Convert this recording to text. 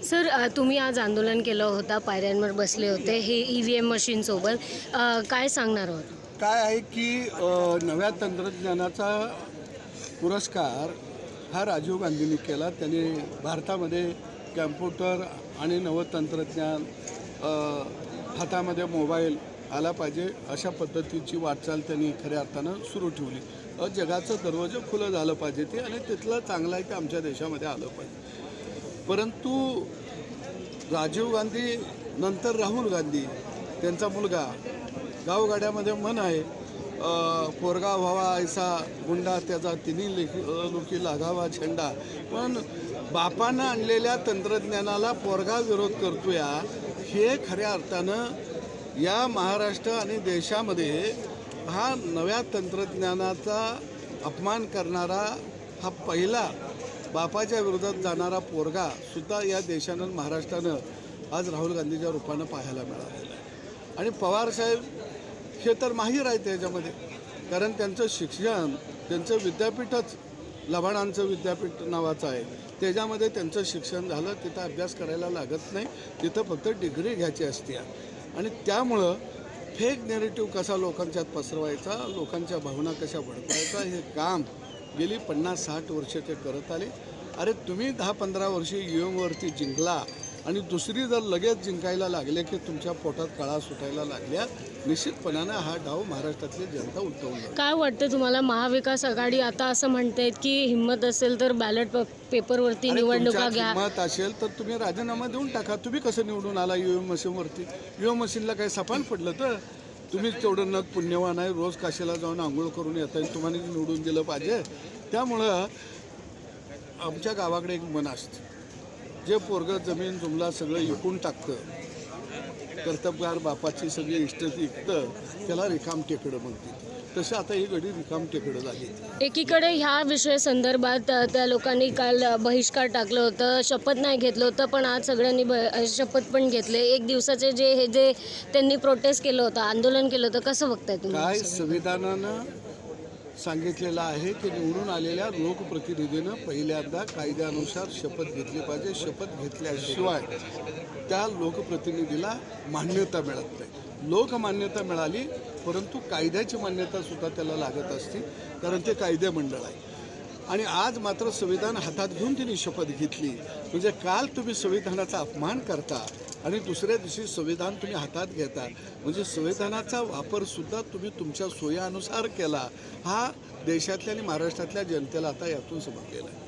Sir तुम्ही आज आंदोलन केलं होतं, पायऱ्यांवर बसले होते, हे EVM मशीनसोबत काय सांगणार आहोत? काय आहे की नव्या तंत्रज्ञानाचा पुरस्कार हा राजीव गांधींनी केला. त्यांनी भारतामध्ये कॅम्प्युटर आणि नवतंत्रज्ञान हातामध्ये मोबाईल आला पाहिजे अशा पद्धतीची वाटचाल त्यांनी खऱ्या अर्थानं सुरू ठेवली. जगाचं दरवाजं खुलं झालं पाहिजे ते, आणि तिथलं चांगलं आहे ते आमच्या देशामध्ये आलं पाहिजे. परंतु राजीव गांधी नंतर राहुल गांधी त्यांचा मुलगा, गावगाड्यामध्ये म्हण आहे, पोरगा व्हावा ऐसा गुंडा त्याचा तिन्ही लोकी लागावा झेंडा. पण बापानं आणलेल्या तंत्रज्ञानाला पोरगा विरोध करतोय हे खऱ्या अर्थानं या महाराष्ट्र आणि देशामध्ये हा नव्या तंत्रज्ञानाचा अपमान करणारा हा पहिला बापाच्या विरोधात जाणारा पोरगा सुद्धा या देशानं महाराष्ट्रानं आज राहुल गांधीच्या रूपानं पाहायला मिळालेला आहे. आणि पवारसाहेब हे तर माहीर आहेत त्याच्यामध्ये, कारण त्यांचं शिक्षण, त्यांचं विद्यापीठच लबाडांचं विद्यापीठ नावाचं आहे, त्याच्यामध्ये त्यांचं शिक्षण झालं. तिथं अभ्यास करायला लागत नाही, तिथं फक्त डिग्री घ्यायची असते. आणि त्यामुळं फेक नेरेटिव्ह कसा लोकांच्यात पसरवायचा, लोकांच्या भावना कशा भडकायचा, हे काम गेली 50-60 वर्ष ते करत आले. अरे तुम्ही 10-15 वर्षे EVMवरती जिंकला आणि दुसरी जर लगेच जिंकायला लागले की तुमच्या पोटात कळा सुटायला लागल्या, निश्चितपणानं हा डाव महाराष्ट्रातली जनता उलटवून. काय वाटतं तुम्हाला? महाविकास आघाडी आता असं म्हणतायत की हिंमत असेल तर बॅलेट पेपरवरती निवडणुका घ्या. हिंमत असेल तर तुम्ही राजीनामा देऊन टाका. तुम्ही कसं निवडून आला EVM मशीनवरती? EVM मशीनला काही सपान पडलं तर? तुम्ही तेवढं नग पुण्यवान आहे, रोज काशीला जाऊन आंघोळ करून येत आहे, तुम्हाला निवडून दिलं पाहिजे. त्यामुळं आमच्या गावाकडे एक मन असतं, जे पोरगं जमीन जुमला सगळं विकून टाकतं, कर्तबगार बापाची सगळी इस्टेट विकतं, त्याला रिकाम टेकडं म्हणते. तसं आता ही गडी रिकाम टेकडं झाली. एकीकडे ह्या विषय संदर्भात त्या लोकांनी काल बहिष्कार टाकलं होतं, शपथ नाही घेतलं होतं, पण आज सगळ्यांनी शपथ पण घेतले. एक दिवसाचे जे त्यांनी प्रोटेस्ट केलं होतं, आंदोलन केलं होतं, कसं बघताय तुम्ही? काय संविधानानं सांगितलेलं आहे की निवडून आलेल्या लोकप्रतिनिधीनं पहिल्यांदा कायद्यानुसार शपथ घेतली पाहिजे. शपथ घेतल्याशिवाय त्या लोकप्रतिनिधीला मान्यता मिळत नाही. लोकमान्यता मिळाली, परंतु कायद्याची मान्यतासुद्धा त्याला लागत असते, कारण ते कायदेमंडळ आहे. आणि आज मात्र संविधान हातात घेऊन त्यांनी शपथ घेतली. म्हणजे काल तुम्ही संविधानाचा अपमान करता आणि दुसऱ्या दिवशी संविधान तुम्ही हातात घेता, म्हणजे संविधानाचा वापरसुद्धा तुम्ही तुमच्या सोयीनुसार केला. हा देशातल्या आणि महाराष्ट्रातल्या जनतेला आता यातून समजलेला आहे.